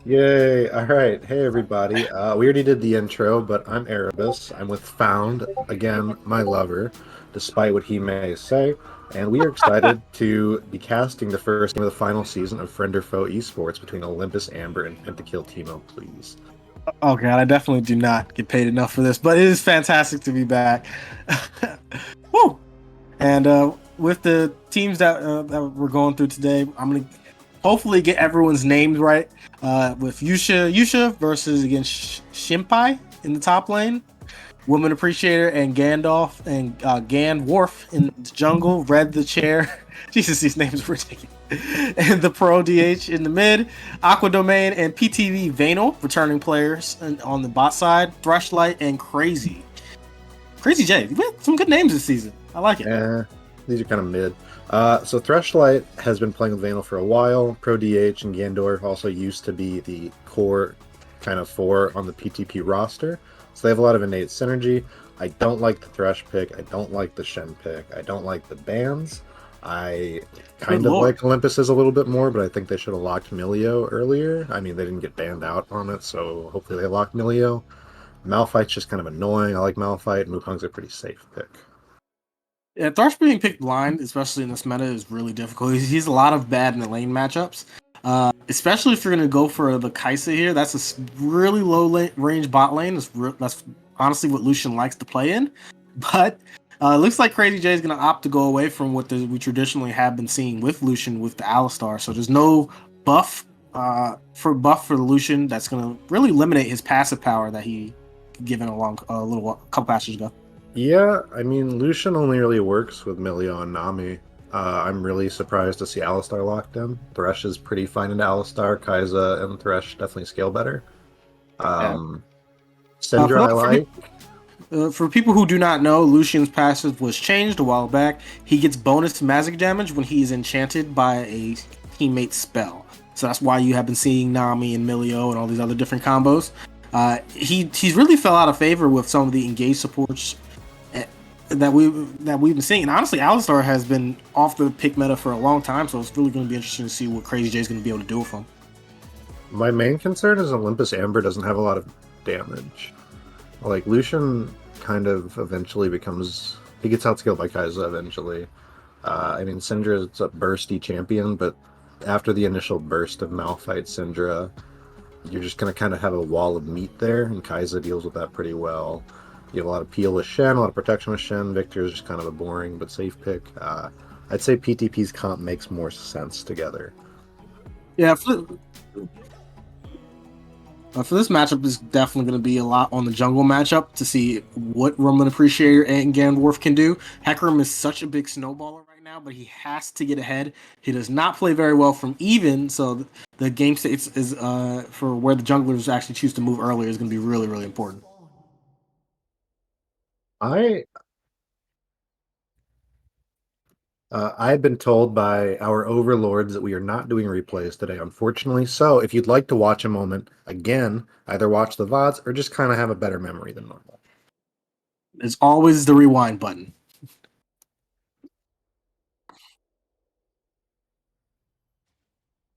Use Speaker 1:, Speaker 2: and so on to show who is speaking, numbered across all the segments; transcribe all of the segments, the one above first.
Speaker 1: Yay! All right, hey everybody. We already did the intro, but I'm Erebus. I'm with Found again, my lover, despite what he may say, and we are excited to be casting the first game of the final season of Friend or Foe Esports between Olympus Amber and Pentakill Timo. Please.
Speaker 2: Oh god, I definitely do not get paid enough for this, but it is fantastic to be back. Woo! And with the teams that we're going through today, I'm gonna hopefully get everyone's names right. With Yusha versus against Shimpai in the top lane, Woman Appreciator and Gandalf and Gan Worf in the jungle, Red the Chair. Jesus, these names are ridiculous. And the Pro DH in the mid, Aqua Domain and PTV Vanal, returning players on the bot side, Thrushlight and Crazy. Crazy J. We had some good names this season. I like it.
Speaker 1: These are kind of mid. So Thrushlight has been playing with Vanal for a while. Pro DH and Gandor also used to be the core kind of four on the PTP roster. So they have a lot of innate synergy. I don't like the Thresh pick. I don't like the Shen pick. I don't like the bans. I kind of like Olympus's a little bit more, but I think they should have locked Milio earlier. I mean, they didn't get banned out on it, so hopefully they locked Milio. Malphite's just kind of annoying. I like Malphite. Mukong's a pretty safe pick.
Speaker 2: Yeah, Thrush being picked blind, especially in this meta, is really difficult. He's a lot of bad in the lane matchups. Especially if you're going to go for the Kai'Sa here. That's a really low range bot lane. That's honestly what Lucian likes to play in. But it looks like Crazy J is going to opt to go away from what we traditionally have been seeing with Lucian with the Alistar. So there's no buff for the Lucian that's going to really eliminate his passive power that he given a couple passages ago.
Speaker 1: Yeah, I mean, Lucian only really works with Milio and Nami. I'm really surprised to see Alistar locked in. Thresh is pretty fine into Alistar. Kai'Sa and Thresh definitely scale better. Syndra I like.
Speaker 2: For people who do not know, Lucian's passive was changed a while back. He gets bonus magic damage when he is enchanted by a teammate's spell. So that's why you have been seeing Nami and Milio and all these other different combos. He's really fell out of favor with some of the engaged supports that we've been seeing. And honestly, Alistar has been off the pick meta for a long time, so it's really going to be interesting to see what Crazy J is going to be able to do with him.
Speaker 1: My main concern is Olympus Amber doesn't have a lot of damage. Like, Lucian kind of eventually becomes... He gets outscaled by Kai'Sa eventually. I mean, Syndra is a bursty champion, but after the initial burst of Malphite Syndra, you're just going to kind of have a wall of meat there, and Kai'Sa deals with that pretty well. You have a lot of peel with Shen, a lot of protection with Shen. Victor is just kind of a boring but safe pick. I'd say PTP's comp makes more sense together.
Speaker 2: Yeah, for this matchup is definitely going to be a lot on the jungle matchup to see what Roman Appreciator and Gandorf can do. Hecarim is such a big snowballer right now, but he has to get ahead. He does not play very well from even, so the game states is for where the junglers actually choose to move earlier is going to be really, really important.
Speaker 1: I've been told by our overlords that we are not doing replays today, unfortunately. So if you'd like to watch a moment, again, either watch the VODs or just kind of have a better memory than normal.
Speaker 2: It's always the rewind button.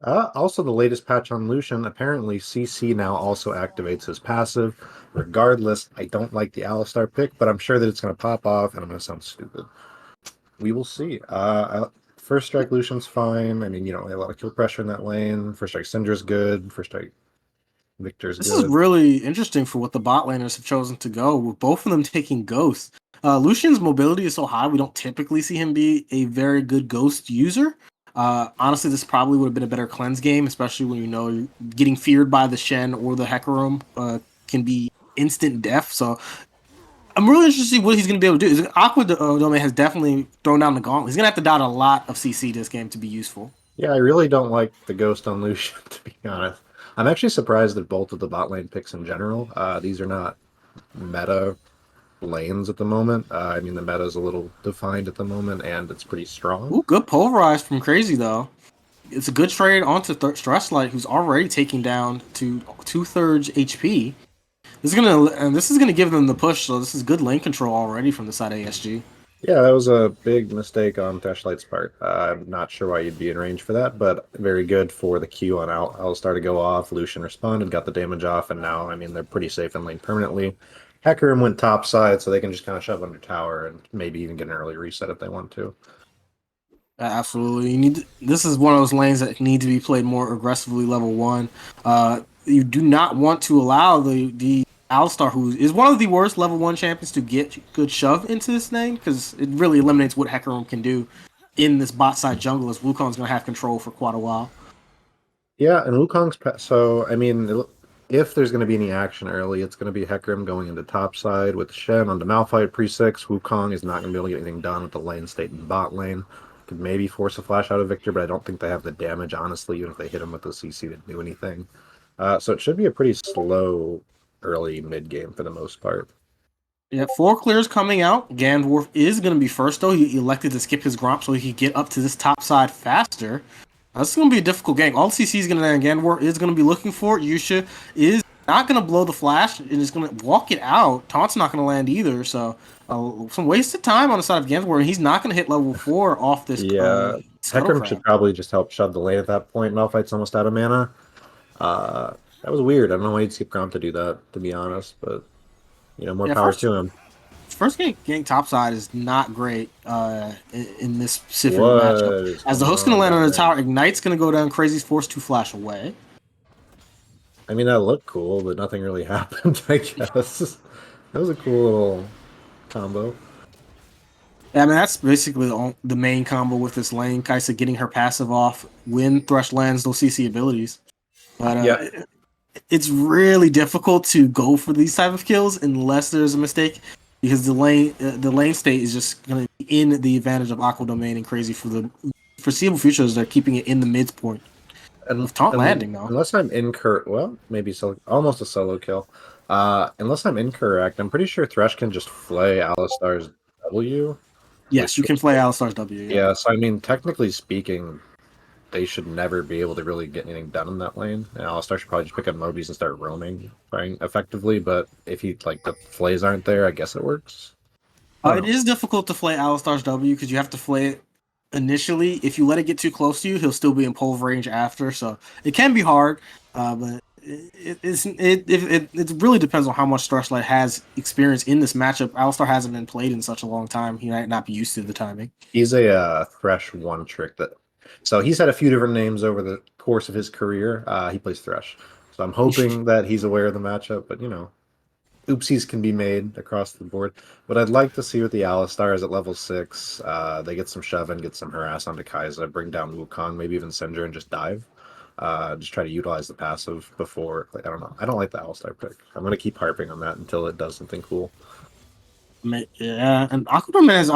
Speaker 1: Also, the latest patch on Lucian, apparently CC now also activates his passive. Regardless, I don't like the Alistar pick, but I'm sure that it's going to pop off and I'm going to sound stupid. We will see. First strike Lucian's fine. I mean, you don't have a lot of kill pressure in that lane. First strike Syndra's good. First strike Victor's good.
Speaker 2: This is really interesting for what the bot laners have chosen to go, with both of them taking Ghost. Lucian's mobility is so high, we don't typically see him be a very good Ghost user. Honestly, this probably would have been a better cleanse game, especially when you know getting feared by the Shen or the Hecarim can be instant death. So I'm really interested to see what he's going to be able to do. Aqua Domain has definitely thrown down the gauntlet. He's going to have to dot a lot of CC this game to be useful.
Speaker 1: Yeah, I really don't like the Ghost on Lucian, to be honest. I'm actually surprised at both of the bot lane picks in general. These are not meta lanes at the moment. I mean, the meta is a little defined at the moment, and it's pretty strong.
Speaker 2: Ooh, good pulverize from Crazy, though. It's a good trade onto Stresslight, who's already taking down to 2/3 HP. This is gonna give them the push, so this is good lane control already from the side of ASG.
Speaker 1: Yeah, that was a big mistake on Flashlight's part. I'm not sure why you'd be in range for that, but very good for the Q on Alistar to go off. Lucian responded, got the damage off, and now, I mean, they're pretty safe in lane permanently. Hecarim went top side, so they can just kind of shove under tower and maybe even get an early reset if they want to.
Speaker 2: Absolutely. This is one of those lanes that need to be played more aggressively level 1. You do not want to allow the Alistar, who is one of the worst level 1 champions, to get good shove into this lane, because it really eliminates what Hecarim can do in this bot side jungle, as Wukong's going to have control for quite a while.
Speaker 1: Yeah, and Wukong's so I mean, if there's going to be any action early, it's going to be Hecarim going into top side with Shen onto Malphite pre-6. Wukong is not going to be able to get anything done with the lane state in bot lane. Could maybe force a flash out of Victor, but I don't think they have the damage, honestly, even if they hit him with the CC to do anything. So it should be a pretty slow early mid game for the most part.
Speaker 2: Yeah, 4 clears coming out. Gandorf is going to be first, though. He elected to skip his Gromp so he could get up to this top side faster. That's going to be a difficult game. All CC is going to land. Gandorf is going to be looking for it. Yusha is not going to blow the flash and is going to walk it out. Taunt's not going to land either. So some wasted time on the side of Gandorf, and he's not going to hit level 4 off this
Speaker 1: Yeah, Hecarim should
Speaker 2: Scuttlecraft.
Speaker 1: probably just help shove the lane at that point. Malphite's almost out of mana. That was weird. I don't know why you'd skip Gromp to do that, to be honest, but more
Speaker 2: Yeah,
Speaker 1: power to him.
Speaker 2: first getting topside is not great in this specific
Speaker 1: What
Speaker 2: matchup.
Speaker 1: is
Speaker 2: As the
Speaker 1: going
Speaker 2: host's going to
Speaker 1: on
Speaker 2: land
Speaker 1: down
Speaker 2: on the
Speaker 1: there?
Speaker 2: tower, Ignite's going to go down, Crazy's forced to flash away.
Speaker 1: I mean, that looked cool, but nothing really happened, I guess. That was a cool little combo.
Speaker 2: Yeah, I mean, that's basically the main combo with this lane. Kaisa getting her passive off when Thresh lands those CC abilities. But
Speaker 1: Yeah.
Speaker 2: it's really difficult to go for these type of kills unless there's a mistake, because the lane state is just going to be in the advantage of Aqua Domain and Crazy for the foreseeable future, as they're keeping it in the midpoint.
Speaker 1: And,
Speaker 2: With Taunt
Speaker 1: and
Speaker 2: landing, though.
Speaker 1: unless I'm incorrect, well, maybe almost a solo kill. Unless I'm incorrect, I'm pretty sure Thresh can just flay Alistar's W.
Speaker 2: Yes, you can play Alistar's W.
Speaker 1: Yeah, so I mean, technically speaking, they should never be able to really get anything done in that lane. And Alistar should probably just pick up Mobies and start roaming effectively. But if the flays aren't there, I guess it works.
Speaker 2: It is difficult to flay Alistar's W because you have to flay it initially. If you let it get too close to you, he'll still be in pole range after. So it can be hard, but it really depends on how much Starlight has experience in this matchup. Alistar hasn't been played in such a long time; he might not be used to the timing.
Speaker 1: He's a Thresh one trick so he's had a few different names over the course of his career. He plays Thresh, so I'm hoping that he's aware of the matchup. But oopsies can be made across the board. What I'd like to see with the Alistar is at level 6, they get some shove and get some harass onto Kai'Sa, bring down Wukong, maybe even Syndra, and just dive. Just try to utilize the passive before. I don't know. I don't like the Alistar pick. I'm going to keep harping on that until it does something cool.
Speaker 2: Yeah, and Aquaman has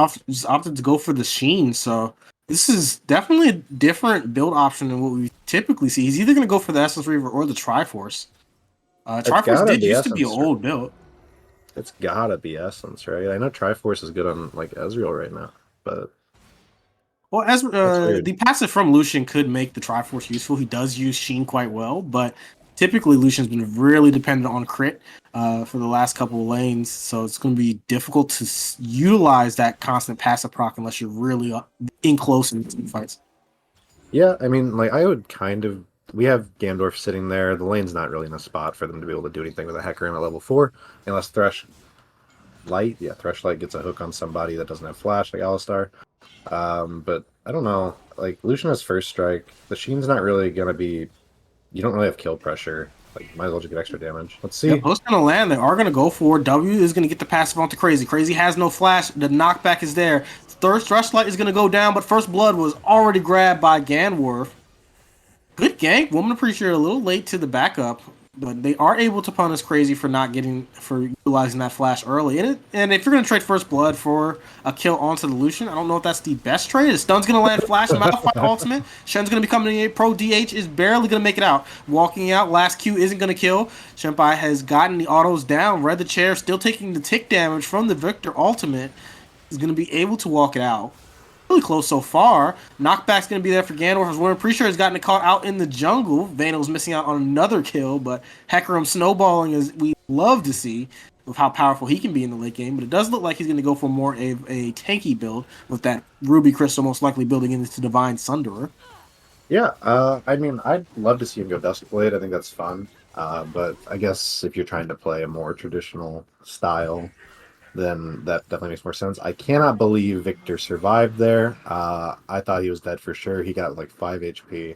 Speaker 2: opted to go for the Sheen, so this is definitely a different build option than what we typically see. He's either going to go for the Essence Reaver or the Triforce. Triforce did used to be an old build.
Speaker 1: It's gotta be Essence, right? I know Triforce is good on Ezreal right now, but
Speaker 2: as the passive from Lucian could make the Triforce useful. He does use Sheen quite well, but typically Lucian's been really dependent on crit for the last couple of lanes, so it's going to be difficult to utilize that constant passive proc unless you're really in close in team fights.
Speaker 1: Yeah, I mean, I would we have Gandorf sitting there. The lane's not really in a spot for them to be able to do anything with a Hecarim at level 4, unless Thresh Light gets a hook on somebody that doesn't have flash, like Alistar. But I don't know. Lucian has first strike. The Sheen's not really gonna be. You don't really have kill pressure. Might as well just get extra damage. Let's see.
Speaker 2: Yeah, Post's gonna land. They are gonna go for it. W is gonna get the passive onto Crazy. Crazy has no flash. The knockback is there. Third Thrushlight is gonna go down, but First Blood was already grabbed by Ganworth. Good gank. Woman Appreciator a little late to the backup, but they are able to punish Crazy for utilizing that flash early. And if you're gonna trade First Blood for a kill onto the Lucian, I don't know if that's the best trade. The stun's gonna land flash, Malphite ultimate. Shen's gonna be coming in. Pro DH is barely gonna make it out. Walking out, last Q isn't gonna kill. Shenpai has gotten the autos down, read the chair, still taking the tick damage from the Victor ultimate. Is gonna be able to walk it out. Really close so far. Knockback's going to be there for Gandorf. We're pretty sure he's gotten caught out in the jungle. Vayno's missing out on another kill, but Hecarim snowballing as we love to see. of how powerful he can be in the late game, but it does look like he's going to go for more of a tanky build with that Ruby Crystal most likely building into Divine Sunderer.
Speaker 1: Yeah, I mean, I'd love to see him go Duskblade. I think that's fun. But I guess if you're trying to play a more traditional style, then that definitely makes more sense. I cannot believe Victor survived there. I thought he was dead for sure. He got like 5 HP.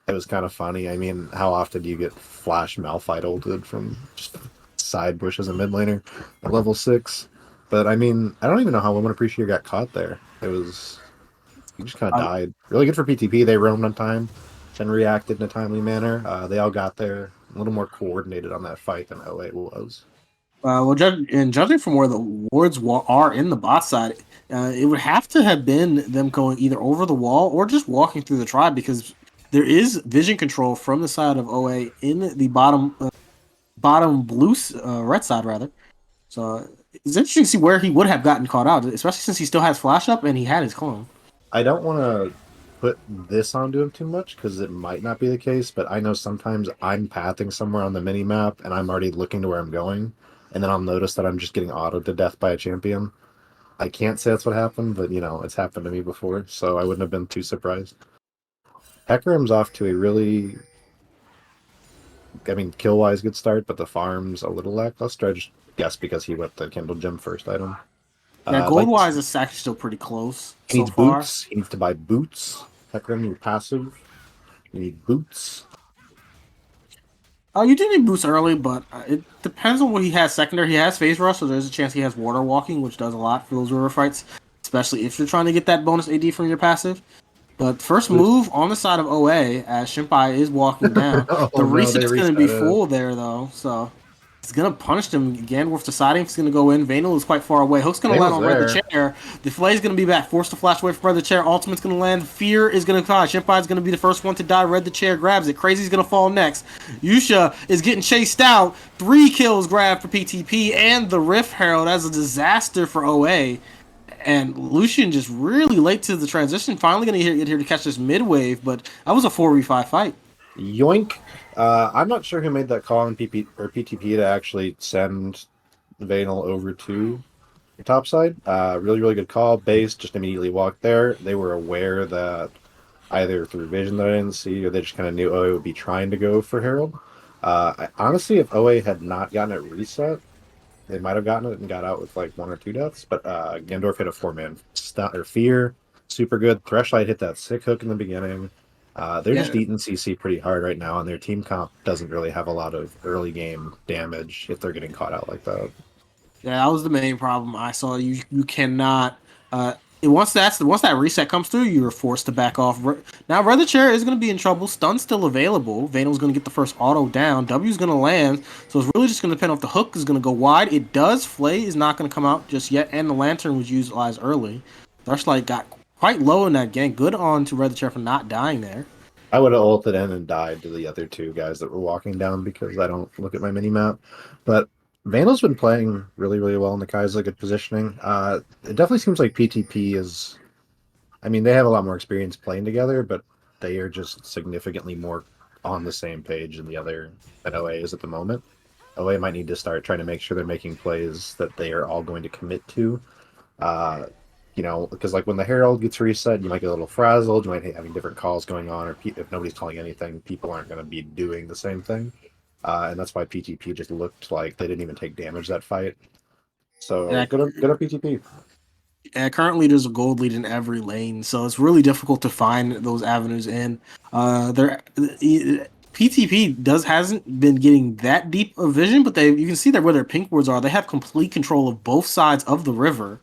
Speaker 1: It was kind of funny. I mean, how often do you get Flash Malphite ulted from just side bush as a mid laner at level 6? But I mean, I don't even know how Woman Appreciator got caught there. It was he just kind of
Speaker 2: Uh,
Speaker 1: died. Really good for PTP. They roamed on time and reacted in a timely manner. They all got there a little more coordinated on that fight than O8 was.
Speaker 2: well, judging from where the wards are in the bot side, it would have to have been them going either over the wall or just walking through the tribe because there is vision control from the side of OA in the bottom blue red side rather. So it's interesting to see where he would have gotten caught out, especially since he still has flash up and he had his clone.
Speaker 1: I don't want to put this onto him too much because it might not be the case, but I know sometimes I'm pathing somewhere on the mini map and I'm already looking to where I'm going, and then I'll notice that I'm just getting autoed to death by a champion. I can't say that's what happened, but it's happened to me before, so I wouldn't have been too surprised. Hecarim's off to a really, I mean, kill wise good start, but the farm's a little lackluster. I just guess because he went the Kindle Gem first item.
Speaker 2: Yeah,
Speaker 1: I'd like
Speaker 2: gold
Speaker 1: to see,
Speaker 2: wise, it's actually still pretty close
Speaker 1: he
Speaker 2: so
Speaker 1: needs
Speaker 2: far.
Speaker 1: boots. He needs to buy boots. Hecarim, you're passive. You need boots.
Speaker 2: You do need boosts early, but it depends on what he has secondary. He has phase rush, so there's a chance he has water walking, which does a lot for those river fights, especially if you're trying to get that bonus AD from your passive. But first move on the side of OA as Shimpai is walking down. The
Speaker 1: Oh no, they
Speaker 2: reset's going to be
Speaker 1: reset.
Speaker 2: full there though, so it's going to punish them again. Worth deciding if it's going to go in. Vanal is quite far away. Hook's going to land
Speaker 1: Daniel's
Speaker 2: on Red the
Speaker 1: there.
Speaker 2: Chair. The Flay's going to be back. Forced to flash away from Red the Chair. Ultimate's going to land. Fear is going to die. Shimpai's going to be the first one to die. Red the Chair grabs it. Crazy's going to fall next. Yusha is getting chased out. 3 kills grabbed for PTP and the Rift Herald as a disaster for OA. And Lucian just really late to the transition. Finally going to get here to catch this mid wave, but that was a 4v5 fight.
Speaker 1: Yoink. I'm not sure who made that call in PP or PTP to actually send Vanal over to the top side. Really, really good call. Base just immediately walked there. They were aware that either through vision that I didn't see, or they just kind of knew OA would be trying to go for Herald. Honestly, if OA had not gotten it reset, they might have gotten it and got out with like 1 or 2 deaths. But Gandorf hit a 4-man stun or fear. Super good. Thrushlight hit that sick hook in the beginning. They're just
Speaker 2: Yeah,
Speaker 1: eating CC pretty hard right now, and their team comp doesn't really have a lot of early game damage if they're getting caught out like that.
Speaker 2: yeah, that was the main problem I saw. You cannot. Once that reset comes through, you are forced to back off. Now, Red Chair is going to be in trouble. Stun's still available. Vanal's going to get the first auto down. W's going to land. So it's really just going to depend on if the hook is going to go wide. It does. Flay is not going to come out just yet, and the lantern was utilized early. Thrushlight got quite low in that gank. Good on to Red Chair for not dying there.
Speaker 1: I would have ulted in and died to the other 2 guys that were walking down because I don't look at my mini map. But Vandal's been playing really, really well in the Kai'Sa, good positioning. It definitely seems like PTP is. I mean, they have a lot more experience playing together, but they are just significantly more on the same page than OA is at the moment. OA might need to start trying to make sure they're making plays that they are all going to commit to. Uh, because like when the Herald gets reset, you might get a little frazzled. You might hate having different calls going on, or if nobody's calling anything, people aren't going to be doing the same thing. And that's why PTP just looked like they didn't even take damage that fight. So
Speaker 2: Yeah,
Speaker 1: good on PTP.
Speaker 2: currently there's a gold lead in every lane, so it's really difficult to find those avenues in. There, PTP hasn't been getting that deep of vision, but you can see that where their pink wards are, they have complete control of both sides of the river,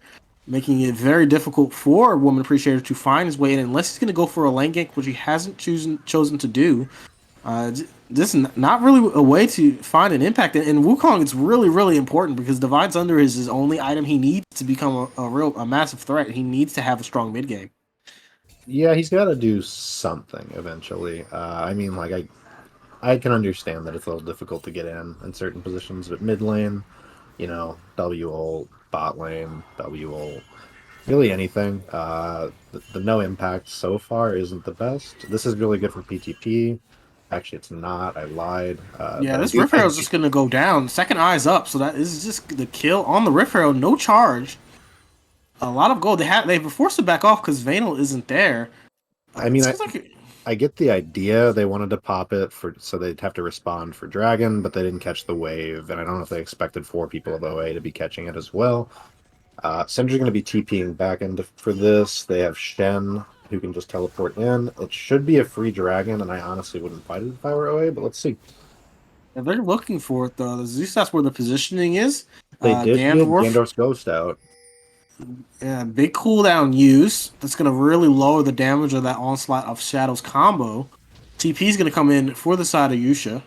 Speaker 2: making it very difficult for Woman Appreciator to find his way in unless he's going to go for a lane gank, which he hasn't chosen to do. This is not really a way to find an impact. In Wukong, it's really, really important because Divine Thunder is his only item he needs to become a massive threat. He needs to have a strong mid game.
Speaker 1: Yeah, he's got to do something eventually. I mean, like I can understand that it's a little difficult to get in certain positions, but mid lane, W ult, bot lane, W ult, really anything. The no impact so far isn't the best. This is really good for PTP. Actually, it's not. I lied.
Speaker 2: Yeah,
Speaker 1: But I
Speaker 2: this
Speaker 1: do.
Speaker 2: Rift Herald is just gonna go down. Second eye's up, so that is just the kill on the Rift Herald. No charge. A lot of gold. They were forced to back off because Vanal isn't there.
Speaker 1: I
Speaker 2: It
Speaker 1: mean,
Speaker 2: seems like
Speaker 1: I get the idea. They wanted to pop it for so they'd have to respond for Dragon, but they didn't catch the wave, and I don't know if they expected 4 people of OA to be catching it as well. Syndra's going to be TPing back into for this. They have Shen who can just teleport in. It should be a free Dragon, and I honestly wouldn't fight it if I were OA, but let's see.
Speaker 2: they're looking for it though. At least that's where the positioning is.
Speaker 1: They did get
Speaker 2: Gandorf,
Speaker 1: Gandorf's Ghost out.
Speaker 2: yeah, big cooldown use. That's gonna really lower the damage of that onslaught of shadows combo. TP is gonna come in for the side of Yusha.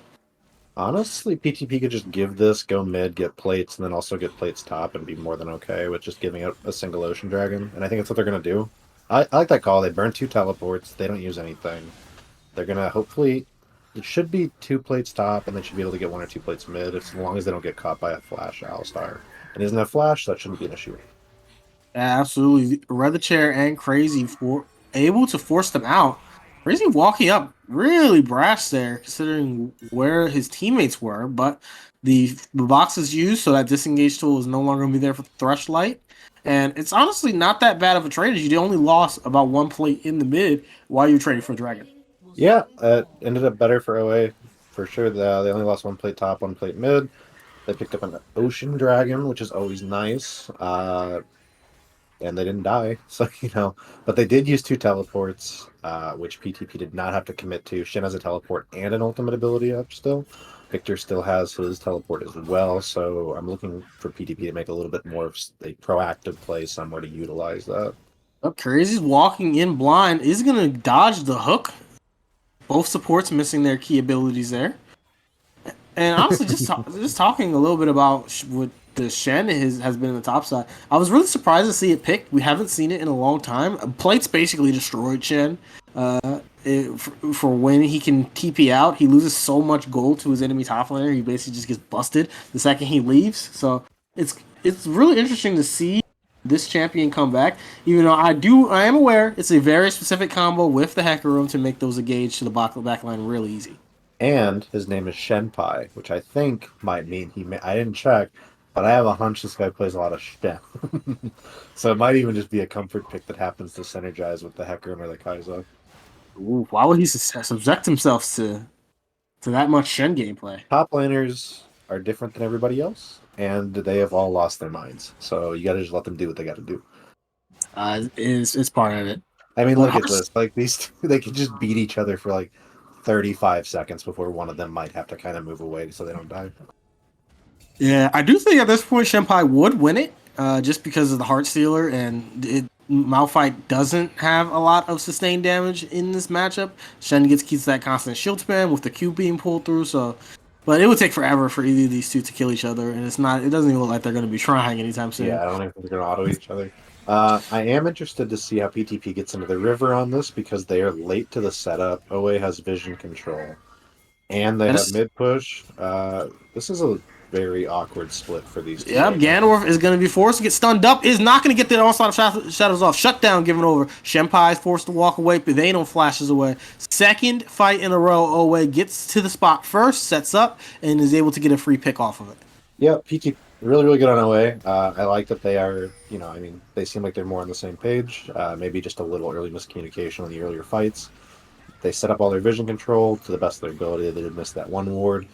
Speaker 1: Honestly, PTP could just give this, go mid, get plates, and then also get plates top and be more than okay with just giving out a single Ocean Dragon. And I think that's what they're going to do. I like that call. They burn 2 teleports. They don't use anything. They're going to hopefully... It should be 2 plates top, and they should be able to get 1 or 2 plates mid, as long as they don't get caught by a Flash Alistar. And he doesn't have Flash, so that shouldn't be an issue.
Speaker 2: Absolutely, Red Chair and Crazy for able to force them out. Crazy walking up really brash there, considering where his teammates were. But the box is used, so that disengage tool is no longer going to be there for Thrushlight. And it's honestly not that bad of a trade. You only lost about 1 plate in the mid while you're trading for Dragon.
Speaker 1: Yeah, it ended up better for OA, for sure. They only lost 1 plate top, 1 plate mid. They picked up an Ocean Dragon, which is always nice. And they didn't die, so but they did use 2 teleports, which PTP did not have to commit to. Shen has a teleport and an ultimate ability up still. Victor still has his teleport as well, so I'm looking for PTP to make a little bit more of a proactive play somewhere to utilize that.
Speaker 2: Oh, Crazy's walking in blind is going to dodge the hook. Both supports missing their key abilities there. And honestly, just talking a little bit about what the Shen has been in the top side. I was really surprised to see it picked. We haven't seen it in a long time. Plates basically destroyed Shen. For when he can TP out, he loses so much gold to his enemy top laner. He basically just gets busted the second he leaves. So it's really interesting to see this champion come back. Even though I am aware it's a very specific combo with the hacker room to make those engage to the back line real easy.
Speaker 1: And his name is Shenpai, which I think might mean I didn't check, but I have a hunch this guy plays a lot of Shen. So it might even just be a comfort pick that happens to synergize with the Hecarim or the Kai'Sa.
Speaker 2: Ooh, why would he subject himself to that much Shen gameplay?
Speaker 1: Top laners are different than everybody else, and they have all lost their minds. So you got to just let them do what they got to do.
Speaker 2: It's part of it.
Speaker 1: I mean, look at this. Like these, they can just beat each other for like 35 seconds before one of them might have to kind of move away so they don't die.
Speaker 2: Yeah, I do think at this point Shenpai would win it, just because of the Heart Stealer, and Malphite doesn't have a lot of sustained damage in this matchup. Shen keeps that constant shield spam with the Q being pulled through, so. But it would take forever for either of these two to kill each other, and it doesn't even look like they're going to be trying anytime soon.
Speaker 1: Yeah, I don't even think they're going to auto each other. I am interested to see how PTP gets into the river on this because they are late to the setup. OA has vision control, and they have mid push. This is a very awkward split for these two.
Speaker 2: Yep, Gandorf is going to be forced to get stunned up. Is not going to get the onslaught of shadows off. Shutdown given over. Shenpai is forced to walk away, but they don't flashes away. Second fight in a row, Owe gets to the spot first, sets up, and is able to get a free pick off of it.
Speaker 1: Yep, PT really, really good on OA. I like that they are, they seem like they're more on the same page. Maybe just a little early miscommunication on the earlier fights. They set up all their vision control to the best of their ability. They did miss that one ward.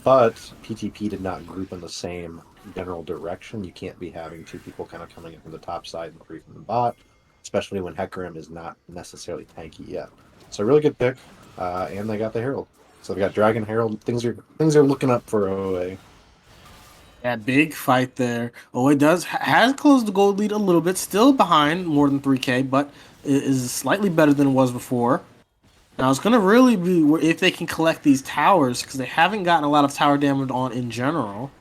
Speaker 1: But PTP did not group in the same general direction. You can't be having 2 people kind of coming in from the top side and 3 from the bot, especially when Hecarim is not necessarily tanky yet. So really good pick, and they got the Herald. So they got Dragon Herald. Things are looking up for OA.
Speaker 2: Yeah, big fight there. OA has closed the gold lead a little bit, still behind more than 3K, but it is slightly better than it was before. Now, it's going to really be if they can collect these towers, because they haven't gotten a lot of tower damage on in general.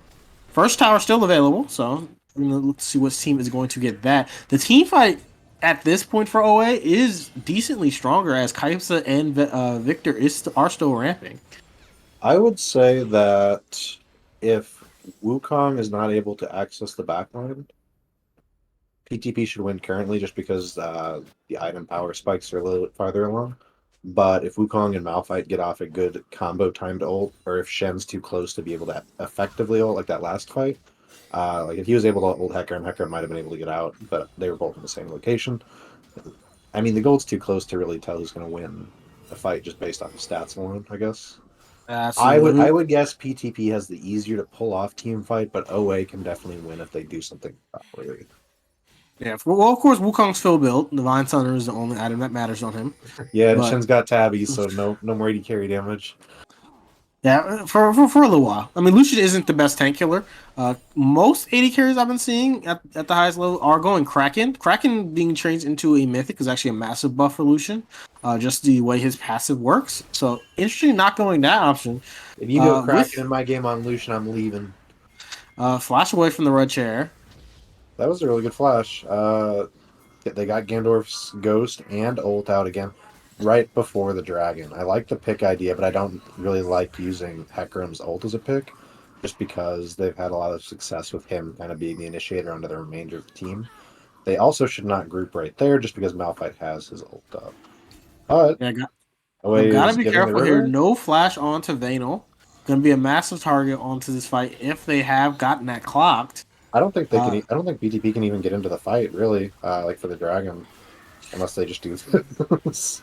Speaker 2: First tower still available, so we're going to see what team is going to get that. The team fight at this point for OA is decently stronger, as Kai'Sa and Victor are still ramping.
Speaker 1: I would say that if Wukong is not able to access the backline, PTP should win currently just because the item power spikes are a little bit farther along. But if Wukong and Malphite get off a good combo timed ult, or if Shen's too close to be able to effectively ult like that last fight, like if he was able to ult Hecarim might have been able to get out, but they were both in the same location. I mean, the gold's too close to really tell who's going to win the fight just based off the stats alone, I guess. I
Speaker 2: Absolutely.
Speaker 1: would guess PTP has the easier to pull off team fight, but OA can definitely win if they do something properly.
Speaker 2: Yeah. Well, of course, Wukong's full built. Divine Thunder is the only item that matters on him.
Speaker 1: Yeah, and
Speaker 2: But
Speaker 1: Shen's got tabbies, so no more 80 carry damage.
Speaker 2: yeah, for a little while. I mean, Lucian isn't the best tank killer. Most 80 carries I've been seeing at the highest level are going Kraken. Kraken being changed into a mythic is actually a massive buff for Lucian. Just the way his passive works. So interesting, not going that option.
Speaker 1: If you go
Speaker 2: With
Speaker 1: Kraken in my game on Lucian, I'm leaving.
Speaker 2: flash away from the red chair.
Speaker 1: That was a really good flash. They got Gandorf's Ghost and ult out again right before the Dragon. I like the pick idea, but I don't really like using Hecarim's ult as a pick just because they've had a lot of success with him kind of being the initiator onto the remainder of the team. They also should not group right there just because Malphite has his ult up. But
Speaker 2: Yeah,
Speaker 1: Away
Speaker 2: gotta
Speaker 1: is
Speaker 2: be
Speaker 1: getting the
Speaker 2: careful here.
Speaker 1: river.
Speaker 2: No flash onto Vanal. Gonna be a massive target onto this fight if they have gotten that clocked.
Speaker 1: I don't think they can.
Speaker 2: Uh,
Speaker 1: I don't think BTP can even get into the fight really. Like for the Dragon, unless they just do this.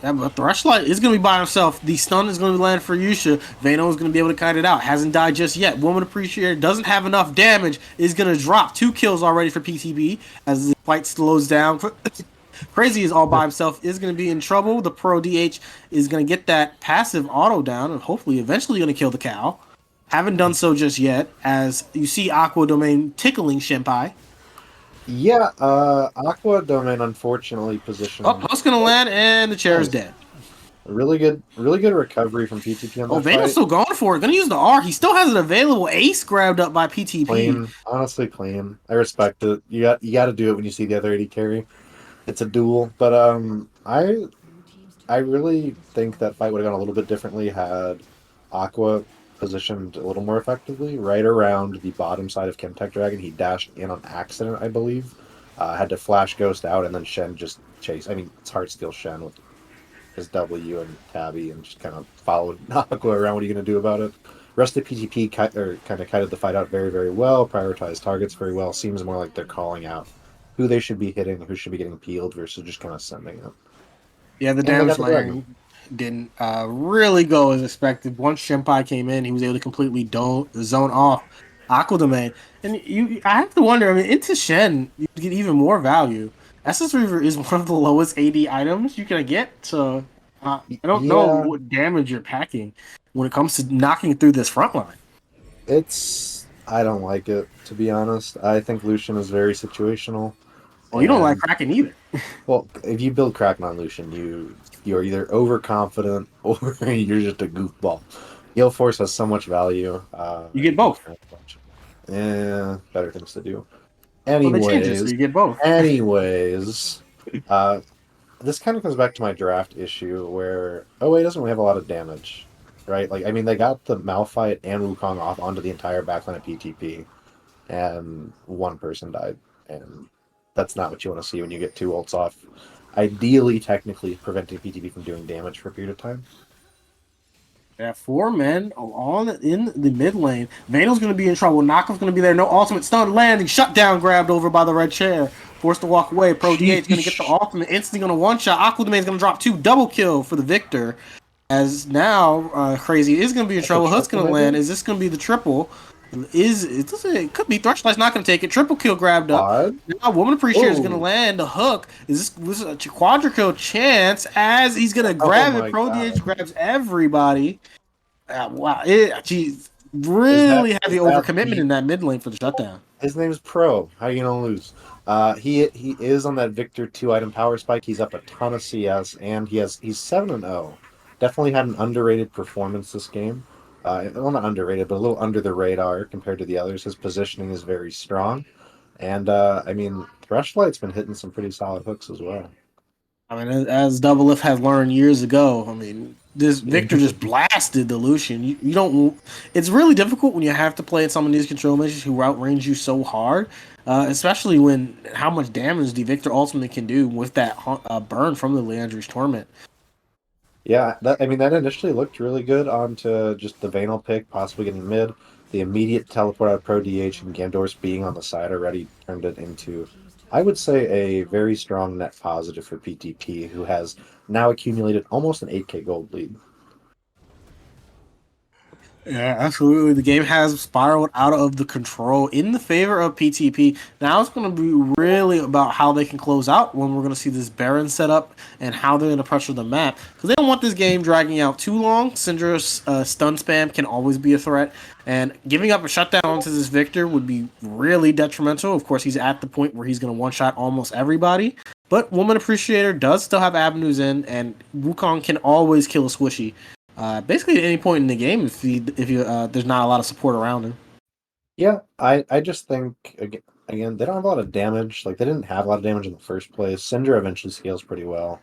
Speaker 2: Yeah, but Thrushlight is going to be by himself. The stun is going to land for Yusha. Vano is going to be able to kite it out. Hasn't died just yet. Woman Appreciator doesn't have enough damage. Is going to drop 2 kills already for PTB as the fight slows down. Crazy is all by himself. Is going to be in trouble. The Pro DH is going to get that passive auto down and hopefully eventually going to kill the cow. Haven't done so just yet as you see Aqua Domain tickling Shenpai.
Speaker 1: Yeah, Aqua Domain unfortunately
Speaker 2: Oh,
Speaker 1: positioned.
Speaker 2: hook's going to land and the chair is
Speaker 1: Nice.
Speaker 2: dead.
Speaker 1: Really good recovery from PTP on
Speaker 2: Oh,
Speaker 1: that
Speaker 2: Vano's
Speaker 1: fight.
Speaker 2: still going for it. Gonna use the R. He still has it available. Ace grabbed up by PTP.
Speaker 1: Clean, honestly clean. I respect it. You got to do it when you see the other 80 carry. It's a duel, but I really think that fight would have gone a little bit differently had Aqua positioned a little more effectively. Right around the bottom side of Chemtech Dragon, he dashed in on accident, I believe. Had to flash Ghost out, and then Shen just chased. I mean, it's hard steal Shen with his W and Tabby, and just kind of followed Aqua around. What are you going to do about it? Rest of PTP kind of kited the fight out very, very well, prioritized targets very well. Seems more like they're calling out who they should be hitting, who should be getting peeled, versus just kind of sending it.
Speaker 2: Yeah, the
Speaker 1: And they
Speaker 2: damage
Speaker 1: got the Dragon.
Speaker 2: layering didn't really go as expected. Once Shenpai came in, he was able to completely zone off Aqua Domain. And I have to wonder, I mean, into Shen, you get even more value. SS Reaver is one of the lowest AD items you can get, so I don't know
Speaker 1: Yeah,
Speaker 2: what damage you're packing when it comes to knocking through this front line.
Speaker 1: I don't like it, to be honest. I think Lucian is very situational.
Speaker 2: Oh, you don't like
Speaker 1: And,
Speaker 2: Kraken either.
Speaker 1: well, if you build Kraken on Lucian, you're either overconfident or you're just a goofball. Gale Force has so much value.
Speaker 2: You get both.
Speaker 1: Yeah, better things to do.
Speaker 2: Well, they changed it, so
Speaker 1: Anyways,
Speaker 2: you get both.
Speaker 1: anyways, uh, this kind of comes back to my draft issue where OA doesn't really have a lot of damage, right? Like, I mean, they got the Malphite and Wukong off onto the entire backline of PTP, and one person died, and that's not what you want to see when you get two ults off. Ideally, technically, preventing PTP from doing damage for a period of time.
Speaker 2: Yeah, 4 men on in the mid lane. Vanal's going to be in trouble. Knockoff's going to be there. No ultimate stun landing. Shutdown grabbed over by the red chair. Forced to walk away. Pro D8 going to get the ultimate. Instantly going to one shot. Aqua Domain's going to drop 2. Double kill for the victor. As now, Crazy is going to be in
Speaker 1: That's a
Speaker 2: trouble. Hook's
Speaker 1: triple,
Speaker 2: going to land.
Speaker 1: maybe?
Speaker 2: Is this going to be the triple? It could be Thrushlight's not going to take it. Triple kill grabbed up.
Speaker 1: Quad?
Speaker 2: Now Woman Appreciator is going to
Speaker 1: Oh,
Speaker 2: land the hook. This a quadra kill chance as he's going to
Speaker 1: oh
Speaker 2: grab it.
Speaker 1: my
Speaker 2: Pro
Speaker 1: god.
Speaker 2: DH grabs everybody. Wow, geez,
Speaker 1: Is that
Speaker 2: really heavy
Speaker 1: is that
Speaker 2: overcommitment
Speaker 1: the
Speaker 2: in that mid lane for the shutdown.
Speaker 1: His name's Pro. How you gonna lose? He is on that Victor 2 item power spike. He's up a ton of CS, and he's 7-0. Definitely had an underrated performance this game. Well, not underrated, but a little under the radar compared to the others. His positioning is very strong, and I mean, Thrushlight's been hitting some pretty solid hooks as well.
Speaker 2: I mean, as Double Lift has learned years ago, I mean, this Victor just blasted the Lucian. You don't. It's really difficult when you have to play some of these control measures who outrange you so hard, especially when how much damage the Victor ultimately can do with that burn from the Leandri's Torment.
Speaker 1: Yeah, I mean that initially looked really good onto just the Vanal pick, possibly getting mid. The immediate teleport out of Pro DH and Gandor's being on the side already turned it into, I would say, a very strong net positive for PTP, who has now accumulated almost an 8K gold lead.
Speaker 2: Yeah, absolutely. The game has spiraled out of the control in the favor of PTP. Now it's going to be really about how they can close out when we're going to see this Baron set up and how they're going to pressure the map. Because they don't want this game dragging out too long. Syndra's stun spam can always be a threat. And giving up a shutdown to this Victor would be really detrimental. Of course, he's at the point where he's going to one-shot almost everybody. But Woman Appreciator does still have avenues in, and Wukong can always kill a squishy. Basically, at any point in the game, if there's not a lot of support around him.
Speaker 1: Yeah, I just think again they don't have a lot of damage. Like they didn't have a lot of damage in the first place. Syndra eventually scales pretty well.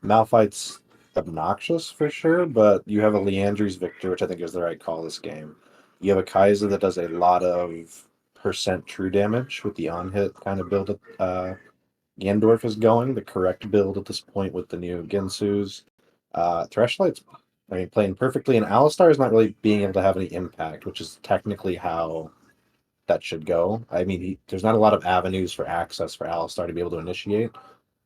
Speaker 1: Malphite's obnoxious for sure, but you have a Leandry's Victor, which I think is the right call this game. You have a Kaiser that does a lot of percent true damage with the on hit kind of build that Gandorf is going, the correct build at this point with the new Gensus. Threshlight's I mean playing perfectly, and Alistar is not really being able to have any impact, which is technically how that should go. I mean, there's not a lot of avenues for access for Alistar to be able to initiate,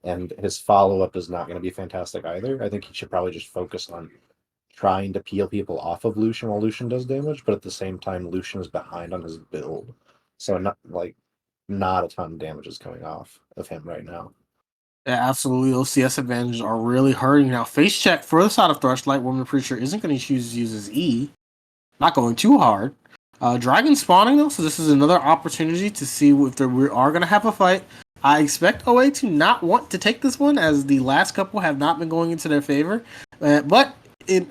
Speaker 1: and his follow up is not going to be fantastic either. I think he should probably just focus on trying to peel people off of Lucian while Lucian does damage, but at the same time, Lucian is behind on his build, so not a ton of damage is coming off of him right now.
Speaker 2: Yeah, absolutely. Those CS advantages are really hurting now. Face check for the side of Threshlight. Woman Preacher isn't going to choose to use his E. Not going too hard. Dragon spawning though, so this is another opportunity to see if we are going to have a fight. I expect OA to not want to take this one, as the last couple have not been going into their favor. But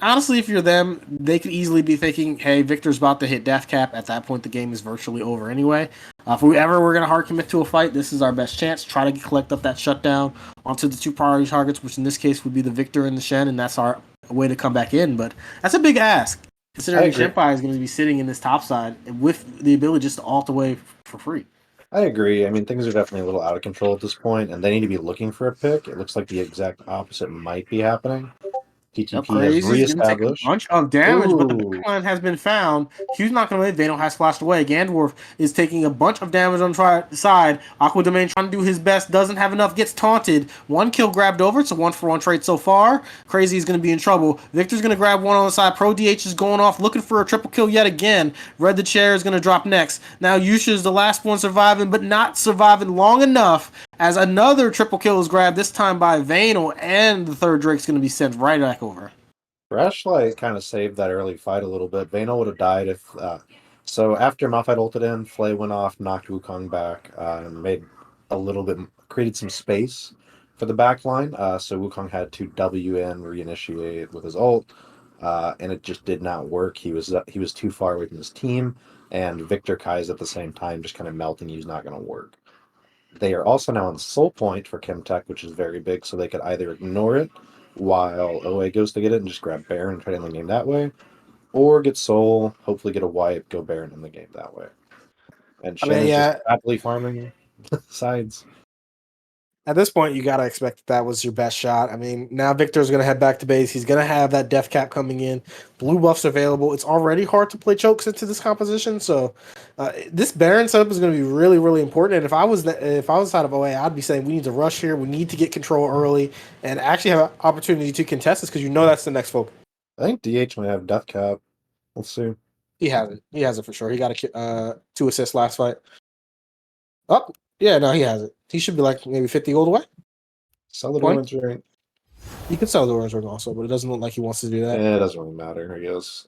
Speaker 2: honestly, if you're them, they could easily be thinking, "Hey, Victor's about to hit death cap." At that point, the game is virtually over anyway. If we ever were going to hard commit to a fight, this is our best chance. Try to collect up that shutdown onto the two priority targets, which in this case would be the Victor and the Shen, and that's our way to come back in. But that's a big ask,
Speaker 1: I
Speaker 2: considering
Speaker 1: agree.
Speaker 2: Shenpai is going to be sitting in this top side with the ability just to ult away for free.
Speaker 1: I agree. I mean, things are definitely a little out of control at this point, and they need to be looking for a pick. It looks like the exact opposite might be happening.
Speaker 2: Yep,
Speaker 1: PTP has
Speaker 2: Crazy's gonna take a
Speaker 1: reestablished.
Speaker 2: bunch of damage, but the
Speaker 1: Ooh,
Speaker 2: backline has been found. Q's not gonna win. Vano has splashed away. Gandorf is taking a bunch of damage on the side. Aqua Domain trying to do his best, doesn't have enough, gets taunted. One kill grabbed over. It's a 1-for-1 trade so far. Crazy is gonna be in trouble. Victor's gonna grab one on the side. Pro DH is going off, looking for a triple kill yet again. Red the Chair is gonna drop next. Now Yusha is the last one surviving, but not surviving long enough, as another triple kill is grabbed, this time by Vano, and the third Drake's gonna be sent right back over.
Speaker 1: Flashlight kind of saved that early fight a little bit. Vano would have died if. So after Malphite ulted in, Flay went off, knocked Wukong back, and made a little bit, created some space for the back line. So Wukong had to W in, reinitiate with his ult, and it just did not work. He was too far away from his team, and Victor Kai's at the same time just kind of melting. He's not going to work. They are also now on Soul Point for Chemtech, which is very big, so they could either ignore it while OA goes to get it and just grab Baron and try to end the game that way, or get Soul, hopefully get a wipe, go Baron in the game that way. And
Speaker 2: I
Speaker 1: Shen
Speaker 2: mean,
Speaker 1: is just
Speaker 2: yeah,
Speaker 1: happily farming sides.
Speaker 2: at this point, you gotta expect that was your best shot. I mean, now Victor's gonna head back to base. He's gonna have that death cap coming in. Blue buffs available. It's already hard to play chokes into this composition, so this Baron setup is gonna be really, really important. And if I was side of OA, I'd be saying we need to rush here. We need to get control early and actually have an opportunity to contest this, because you know that's the next focus.
Speaker 1: I think DH might have Death Cap. We'll see.
Speaker 2: He has it. He has it for sure. He got a 2 assists last fight. Oh, yeah, no, he has it. He should be like maybe 50 gold away.
Speaker 1: Sell the
Speaker 2: 20.
Speaker 1: Dormant's right.
Speaker 2: He could sell the orange ring also, but it doesn't look like he wants to do that.
Speaker 1: It doesn't really matter, I guess.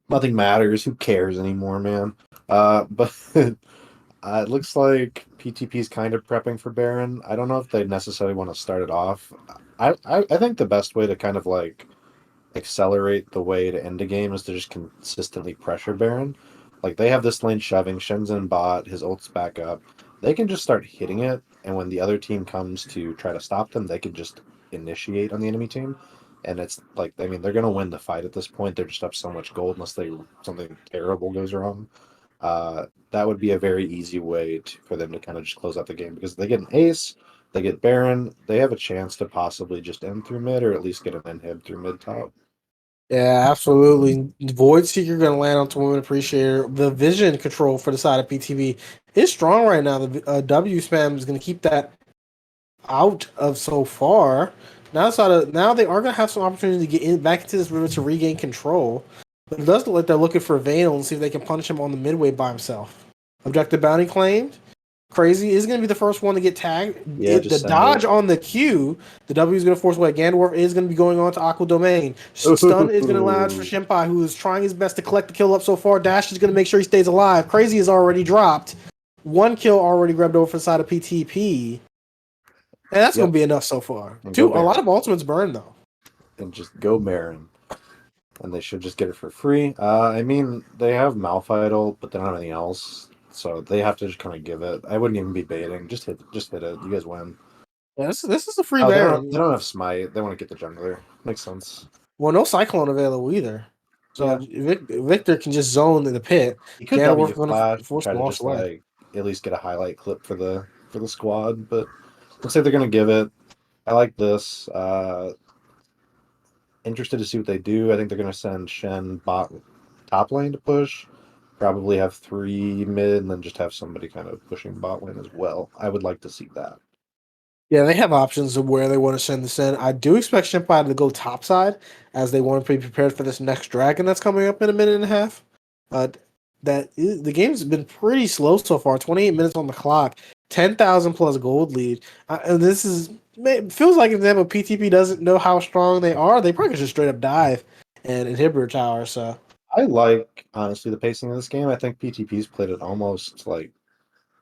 Speaker 1: Nothing matters. Who cares anymore, man? But it looks like PTP is kind of prepping for Baron. I don't know if they necessarily want to start it off. I think the best way to kind of like accelerate the way to end a game is to just consistently pressure Baron. Like they have this lane shoving, Shenzhen bot, his ult's back up. They can just start hitting it, and when the other team comes to try to stop them, they can just initiate on the enemy team. And it's like, I mean, they're gonna win the fight at this point. They're just up so much gold unless something terrible goes wrong. That would be a very easy way for them to kind of just close out the game, because they get an ace. They get Baron. They have a chance to possibly just end through mid, or at least get an inhib through mid top.
Speaker 2: Yeah, absolutely. Void Seeker going to land on Women Appreciator. The vision control for the side of PTV is strong right now. The W spam is going to keep that out of so far. Now, now they are going to have some opportunity to get back into this river to regain control. But it does look like they're looking for Vayne and see if they can punish him on the midway by himself. Objective bounty claimed. Crazy is going to be the first one to get tagged.
Speaker 1: Yeah,
Speaker 2: The
Speaker 1: just send
Speaker 2: dodge
Speaker 1: it.
Speaker 2: on the Q, the W is going to force away. Gandalf is going to be going on to Aqua Domain. Stun is going to allow for Shinpai, who is trying his best to collect the kill up so far. Dash is going to make sure he stays alive. Crazy is already dropped. One kill already grabbed over for the side of PTP. And that's going to be enough so far.
Speaker 1: And
Speaker 2: A
Speaker 1: go
Speaker 2: lot
Speaker 1: Baron.
Speaker 2: of ultimates burned, though.
Speaker 1: And just go Baron. And they should just get it for free. I mean, they have Malphite, but they don't have anything else. So they have to just kind of give it. I wouldn't even be baiting. Just hit it. You guys win.
Speaker 2: Yeah, this is a free
Speaker 1: Oh,
Speaker 2: Baron.
Speaker 1: they don't have Smite. They want to get the jungler. Makes sense.
Speaker 2: Well, no Cyclone available either. So
Speaker 1: Yeah.
Speaker 2: Victor can just zone in the pit.
Speaker 1: He could
Speaker 2: Gandalf
Speaker 1: W
Speaker 2: going
Speaker 1: flash
Speaker 2: to
Speaker 1: and
Speaker 2: force
Speaker 1: try
Speaker 2: him
Speaker 1: to
Speaker 2: wash
Speaker 1: just
Speaker 2: away.
Speaker 1: like at least get a highlight clip for the squad, but looks like they're gonna give it. I like this. Interested to see what they do. I think they're gonna send Shen bot top lane to push. Probably have 3 mid and then just have somebody kind of pushing bot lane as well. I would like to see that.
Speaker 2: Yeah, they have options of where they want to send this in. I do expect Shinpai to go topside as they want to be prepared for this next dragon that's coming up in a minute and a half. The game's been pretty slow so far. 28 minutes on the clock, 10,000 plus gold lead. And this is feels like if PTP doesn't know how strong they are, they probably could just straight up dive and inhibitor tower. So
Speaker 1: I like honestly the pacing of this game. I think PTP's played it almost like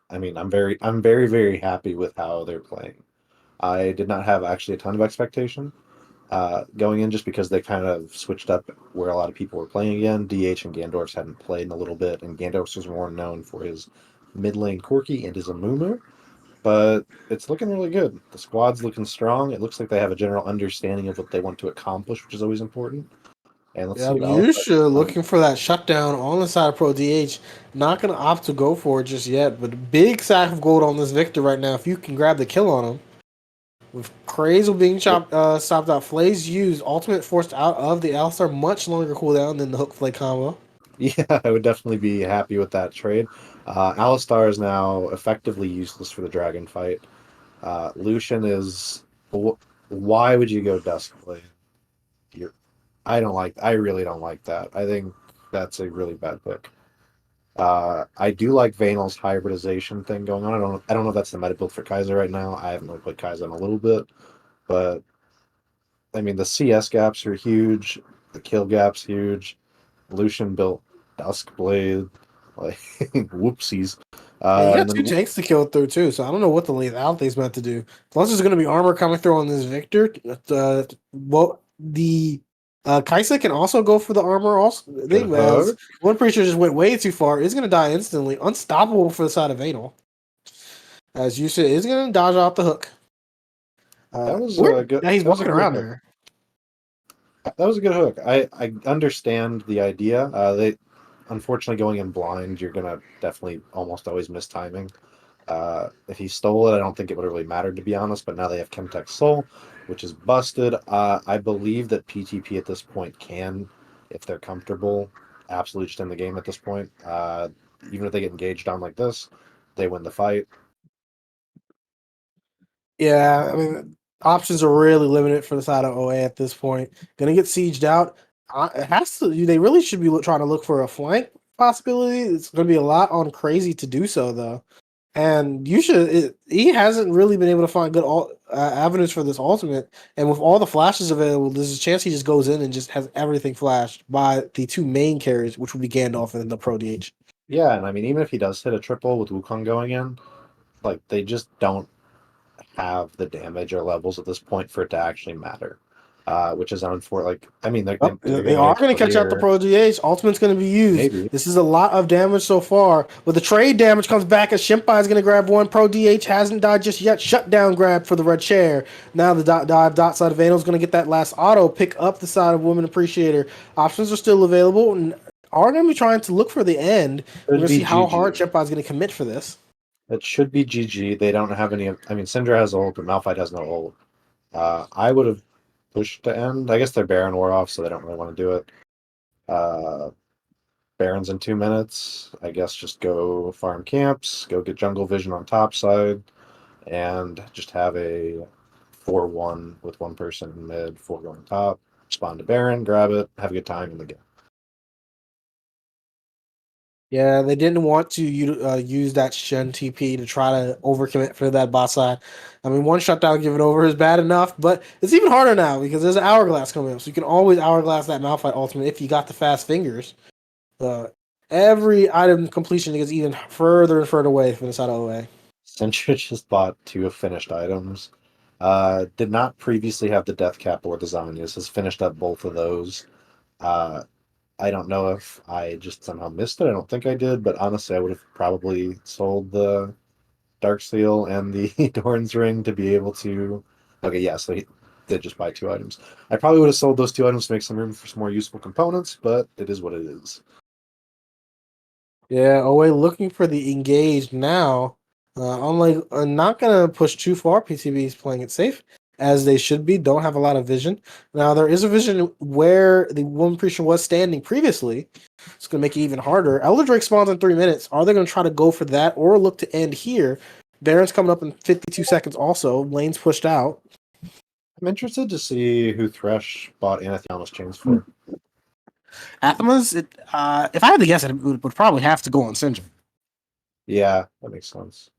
Speaker 1: I mean, I'm very, very happy with how they're playing. I did not have actually a ton of expectation going in just because they kind of switched up where a lot of people were playing again. DH and Gandorfs hadn't played in a little bit, and Gandorfs was more known for his mid lane Corki and his Amumu. But it's looking really good. The squad's looking strong. It looks like they have a general understanding of what they want to accomplish, which is always important. And let's
Speaker 2: yeah,
Speaker 1: see what
Speaker 2: Yusha
Speaker 1: Alistar.
Speaker 2: looking for that shutdown on the side of Pro DH. Not going to opt to go for it just yet, but big sack of gold on this Victor right now. If you can grab the kill on him. With Crazel being stopped out, Flay's used ultimate forced out of the Alistar, much longer cooldown than the hook flay combo.
Speaker 1: Yeah, I would definitely be happy with that trade. Alistar is now effectively useless for the dragon fight. Lucian is. Why would you go Duskblade? You're, I don't like. I really don't like that. I think that's a really bad pick. I do like Vanal's hybridization thing going on. I don't know if that's the meta build for Kaiser right now. I haven't really played Kaiser in a little bit, but I mean the CS gaps are huge. The kill gap's huge. Lucian built Duskblade. Like whoopsies.
Speaker 2: Yeah, you got
Speaker 1: And
Speaker 2: two
Speaker 1: then
Speaker 2: tanks to kill through too, so I don't know what the lethality meant to do. Plus, there's going to be armor coming through on this Victor. The Kaisa can also go for the armor. Also, I think as
Speaker 1: Hook.
Speaker 2: one pretty sure just went way too far. It's going to die instantly. Unstoppable for the side of Anal. As you said, is going to dodge off the hook.
Speaker 1: That was a good.
Speaker 2: Now he's
Speaker 1: That was a
Speaker 2: walking
Speaker 1: great
Speaker 2: around
Speaker 1: hook.
Speaker 2: there.
Speaker 1: That was a good hook. I understand the idea. They unfortunately going in blind, you're gonna definitely almost always miss timing. If he stole it, I don't think it would have really mattered to be honest. But now they have Chemtech Soul, which is busted. I believe that PTP at this point can, if they're comfortable, absolutely just in the game at this point. Even if they get engaged on like this, they win the fight.
Speaker 2: Yeah, I mean, options are really limited for the side of OA at this point. Gonna get sieged out. It has to. They really should be trying to look for a flank possibility. It's gonna be a lot on Crazy to do so though. And you should. He hasn't really been able to find good avenues for this ultimate. And with all the flashes available, there's a chance he just goes in and just has everything flashed by the two main carriers, which would be Gandalf and the Pro DH.
Speaker 1: Yeah, and I mean even if he does hit a triple with Wukong going in, like they just don't have the damage or levels at this point for it to actually matter. Which is unfortunate. Like, I mean, they're
Speaker 2: Oh,
Speaker 1: they're
Speaker 2: they
Speaker 1: going to
Speaker 2: are
Speaker 1: get
Speaker 2: going to catch out the
Speaker 1: clear,
Speaker 2: Pro DH. Ultimate's going to be used.
Speaker 1: maybe.
Speaker 2: This is a lot of damage so far. But the trade damage comes back as Shimpai is going to grab one. Pro DH hasn't died just yet. Shutdown grab for the red chair. Now the dot side of Vanal's going to get that last auto. Pick up the side of Women Appreciator. Options are still available and are going to be trying to look for the end. We're
Speaker 1: Could
Speaker 2: going to see
Speaker 1: be
Speaker 2: how hard
Speaker 1: GG.
Speaker 2: Shimpai is going to commit for this.
Speaker 1: It should be GG. They don't have any. I mean, Syndra has ult, but Malphite has no ult. I would have pushed to end. I guess their Baron wore off, so they don't really want to do it. Uh, Baron's in 2 minutes. I guess just go farm camps, go get jungle vision on top side, and just have a 4-1 with one person in mid, 4 going top. Spawn to Baron, grab it, have a good time in the game.
Speaker 2: Yeah, they didn't want to use that Shen TP to try to overcommit for that bot side. I mean, one shutdown give it over is bad enough, but it's even harder now because there's an hourglass coming up, so you can always hourglass that Malphite ultimate if you got the fast fingers. Every item completion gets even further and further away from the side of OA.
Speaker 1: Centric just bought 2 finished items. Did not previously have the death cap or the Zanyas. Has finished up both of those. Uh, I don't know if I just somehow missed it. I don't think I did, but honestly, I would have probably sold the Dark Seal and the Doran's Ring to be able to. Okay, yeah, so he did just buy 2 items. I probably would have sold those 2 items to make some room for some more useful components, but it is what it is.
Speaker 2: Yeah, OA looking for the engaged now. Unlike not gonna push too far. PTB is playing it safe as they should be. Don't have a lot of vision. Now there is a vision where the one creature was standing previously. It's gonna make it even harder. Elder Drake spawns in 3 minutes. Are they gonna try to go for that or look to end here? Baron's coming up in 52 seconds. Also, lane's pushed out.
Speaker 1: I'm interested to see who Thresh bought Anathema's chains for.
Speaker 2: Athema's, if I had to guess, it would probably have to go on Syndra.
Speaker 1: Yeah, that makes sense.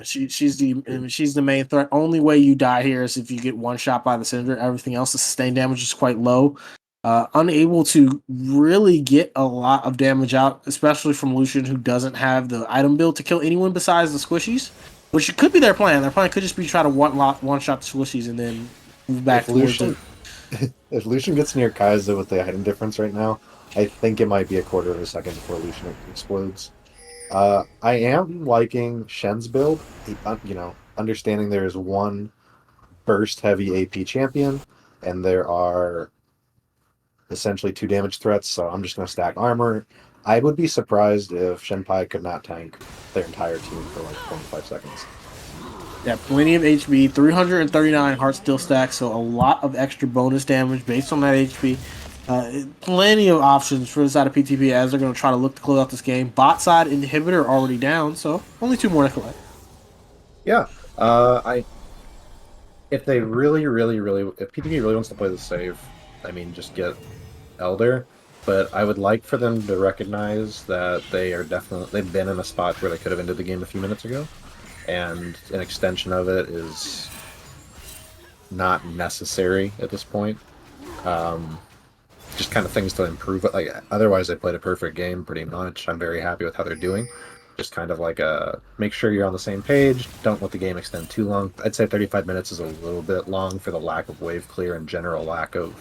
Speaker 2: She's the main threat. Only way you die here is if you get one shot by the Syndra. Everything else, the sustained damage is quite low. Unable to really get a lot of damage out, especially from Lucian, who doesn't have the item build to kill anyone besides the squishies, which could be their plan. Their plan could just be try to one shot the squishies and then move back
Speaker 1: If
Speaker 2: towards
Speaker 1: Lucian, if Lucian gets near Kai'Sa with the item difference right now, I think it might be a quarter of a second before Lucian explodes. I am liking Shen's build. Understanding there is one burst heavy AP champion, and there are essentially 2 damage threats, so I'm just going to stack armor. I would be surprised if Shenpai could not tank their entire team for like 25 seconds.
Speaker 2: Yeah, plenty of HP, 339 heart steel stack, so a lot of extra bonus damage based on that HP. Plenty of options for the side of PTP as they're going to try to look to close out this game. Bot side inhibitor already down, so only 2 more to collect.
Speaker 1: Yeah, if they really, if PTP really wants to play the safe, I mean, just get Elder. But I would like for them to recognize that they've been in a spot where they could have ended the game a few minutes ago, and an extension of it is not necessary at this point. Just kind of things to improve it. Like otherwise, they played a perfect game pretty much. I'm very happy with how they're doing. Just kind of like make sure you're on the same page. Don't let the game extend too long. I'd say 35 minutes is a little bit long for the lack of wave clear and general lack of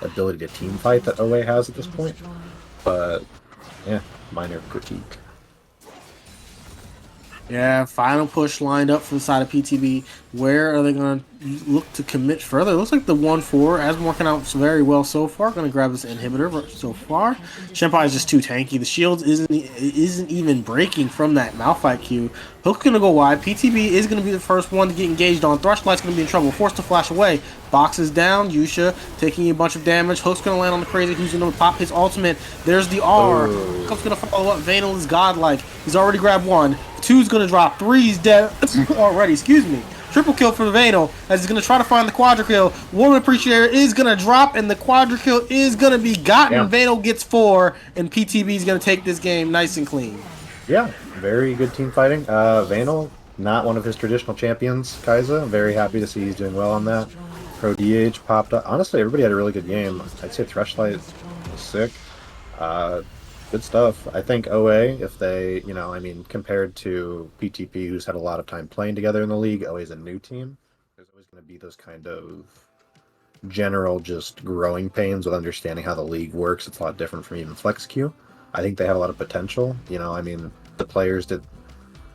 Speaker 1: ability to team fight that OA has at this point. But yeah, minor critique.
Speaker 2: Yeah, final push lined up for the side of PTB. Where are they going to look to commit further? It looks like the 1-4 has been working out very well so far. Going to grab this inhibitor so far. Shenpai is just too tanky. The shield isn't even breaking from that Malphite Q. Hook's going to go wide. PTB is going to be the first one to get engaged on. Thrushlight's going to be in trouble. Forced to flash away. Boxes down. Yusha taking a bunch of damage. Hook's going to land on the crazy. Who's going to pop his ultimate? There's the R. Hook's going to follow up. Vanal is godlike. He's already grabbed 1. 2's going to drop. 3's dead already. Excuse me. Triple kill for Vanal as he's going to try to find the quadra kill. Warm Appreciator is going to drop and the quadra kill is going to be gotten. Yeah. Vanal gets 4 and PTB is going to take this game nice and clean.
Speaker 1: Yeah, very good team fighting. Vanal, not one of his traditional champions, Kai'Sa. I'm very happy to see he's doing well on that. Pro DH popped up. Honestly, everybody had a really good game. I'd say Thrushlight was sick. Good stuff. I think OA, if they, compared to PTP, who's had a lot of time playing together in the league, OA is a new team. There's always going to be those kind of general just growing pains with understanding how the league works. It's a lot different from even Flex Q. I think they have a lot of potential. The players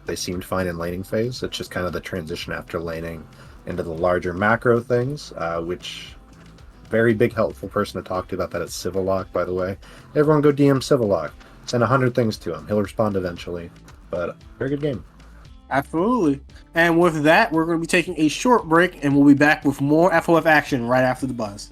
Speaker 1: they seemed fine in laning phase. It's just kind of the transition after laning into the larger macro things, which very big helpful person to talk to about that is Civilock, by the way. Everyone go DM Civilock. Send 100 things to him. He'll respond eventually. But very good game.
Speaker 2: Absolutely. And with that, we're going to be taking a short break, and we'll be back with more FOF action right after the buzz.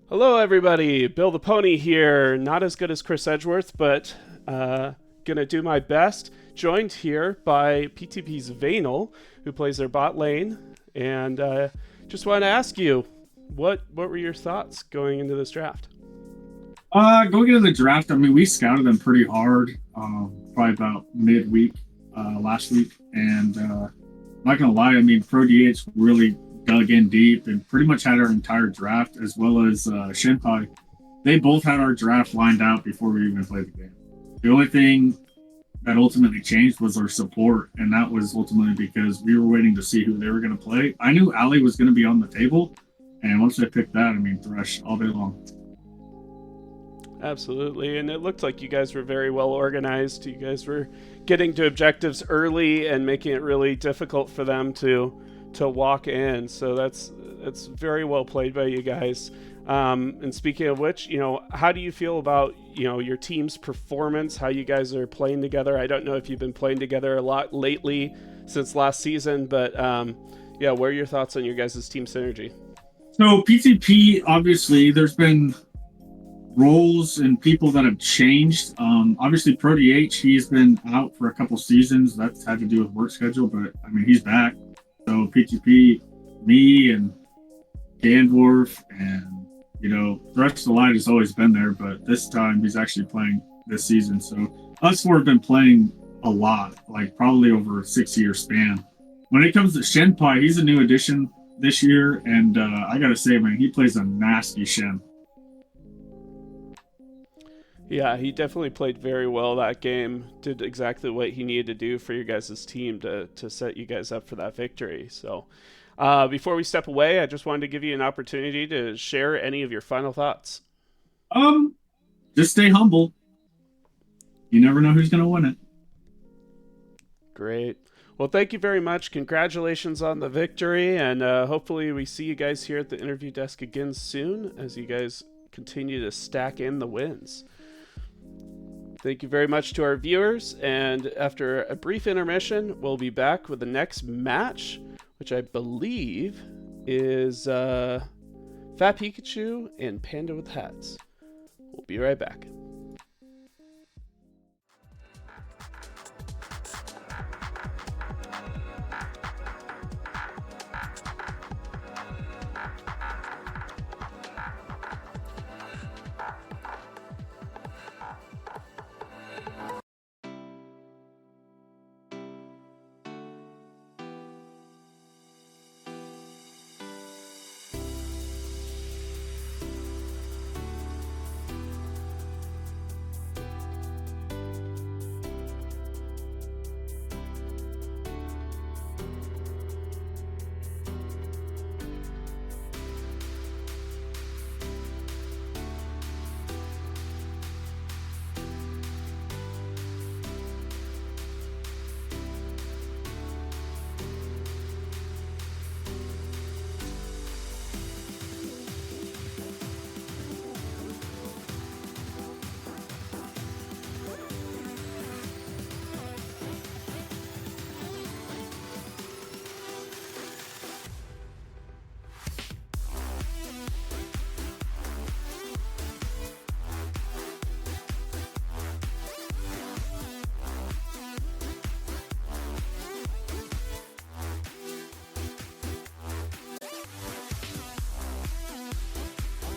Speaker 3: Hello, everybody. Bill the Pony here. Not as good as Chris Edgeworth, but gonna do my best. Joined here by PTP's Vanel, who plays their bot lane, and just want to ask you, what were your thoughts going into this draft?
Speaker 4: Going into the draft, I mean, we scouted them pretty hard, probably about midweek last week, and I'm not gonna lie, I mean, Pro DH really dug in deep and pretty much had our entire draft, as well as Shinpai. They both had our draft lined out before we even played the game. The only thing that ultimately changed was our support, and that was ultimately because we were waiting to see who they were going to play. I knew Ali was going to be on the table, and once I picked that, I mean, Thresh all day long.
Speaker 3: Absolutely, and it looked like you guys were very well organized. You guys were getting to objectives early and making it really difficult for them to walk in. So that's very well played by you guys. And speaking of which, how do you feel about your team's performance? How you guys are playing together? I don't know if you've been playing together a lot lately since last season, but what are your thoughts on your guys' team synergy?
Speaker 4: So PTP, obviously, there's been roles and people that have changed. Obviously, Pro DH, he's been out for a couple seasons. That's had to do with work schedule, but I mean, he's back. So PTP, me and Gandorf, and the rest of the line has always been there, but this time he's actually playing this season. So us four have been playing a lot, like probably over a 6-year span. When it comes to Shenpai, he's a new addition this year, and I gotta say, man, he plays a nasty Shen.
Speaker 3: Yeah, he definitely played very well that game. Did exactly what he needed to do for your guys' team to set you guys up for that victory. So before we step away, I just wanted to give you an opportunity to share any of your final thoughts.
Speaker 4: Just stay humble. You never know who's going to win it.
Speaker 3: Great. Well, thank you very much. Congratulations on the victory, and hopefully we see you guys here at the interview desk again soon as you guys continue to stack in the wins. Thank you very much to our viewers, and after a brief intermission, we'll be back with the next match, which I believe is Fat Pikachu and Panda with Hats. We'll be right back.